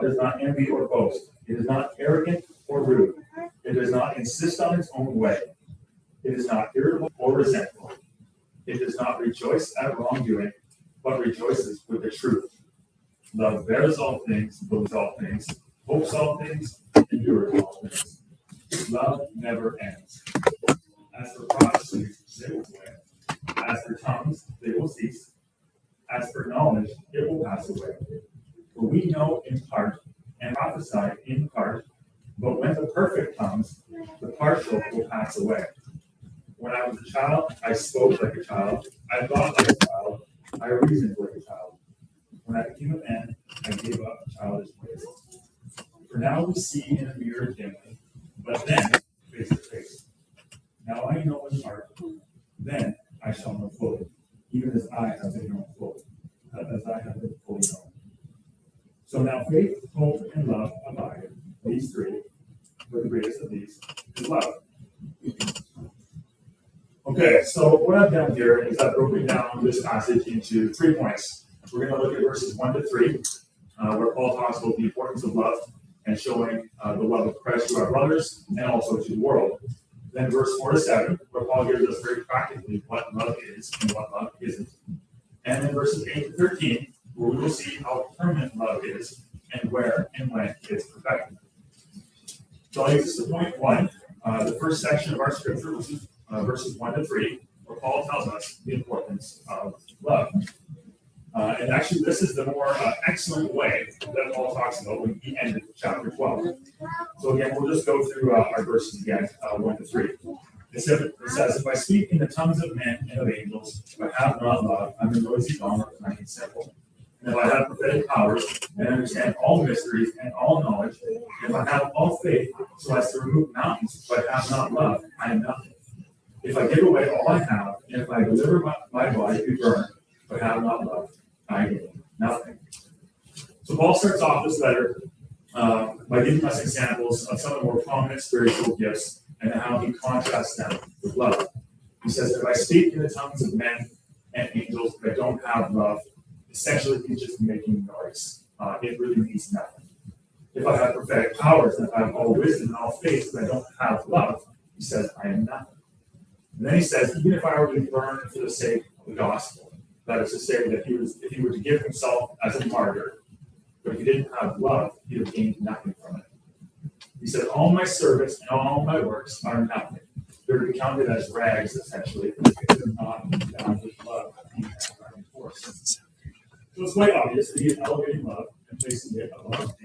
love does not envy or boast. It is not arrogant or rude. It does not insist on its own way. It is not irritable or resentful. It does not rejoice at wrongdoing, but rejoices with the truth. Love bears all things, believes all things, hopes all things, endures all things. Love never ends. As for prophecies, they will fail. As for tongues, they will cease. As for knowledge, it will pass away. For we know in part and prophesy in part, but when the perfect comes, the partial will pass away. When I was a child, I spoke like a child, I thought like a child, I reasoned like a child. When I became a man, I gave up childish ways. For now we see in a mirror dimly, but then face to face. Now I know in part, then I shall know fully, even as I have been known fully, as I have been fully known. So now faith, hope, and love abide, these three, but the greatest of these is love. Okay, so what I've done here is I've broken down this passage into 3 points. We're going to look at verses 1 to 3, where Paul talks about the importance of love and showing the love of Christ to our brothers and also to the world. Then verse 4 to 7, where Paul gives us very practically what love is and what love isn't. And then verses 8 to 13, where we will see how permanent love is and where and when it's perfected. So I'll use this to point 1, the first section of our scripture, which is verses 1 to 3, where Paul tells us the importance of love. And actually, this is the more excellent way that Paul talks about when he ended chapter 12. So again, we'll just go through our verses again, 1 to 3. It says, if I speak in the tongues of men and of angels, if I have not love, I'm a noisy gong or clanging cymbal. And if I have prophetic powers and understand all mysteries and all knowledge, if I have all faith so as to remove mountains, but have not love, I am nothing. If I give away all I have, and if I deliver my body to be burned, but have not love, I gain nothing. So Paul starts off this letter by giving us examples of some of the more prominent spiritual gifts and how he contrasts them with love. He says, if I speak in the tongues of men and angels but don't have love, essentially he's just making noise. It really means nothing. If I have prophetic powers and if I have all wisdom and all faith but I don't have love, he says, I am nothing. And then he says, even if I were to be burned for the sake of the gospel, that is to say that if he were to give himself as a martyr, but if he didn't have love, he'd have gained nothing from it. He said, all my service and all my works are nothing. They're to be counted as rags, essentially, if they're not bound with love being our force. So it's quite obvious that he is elevating love and placing it above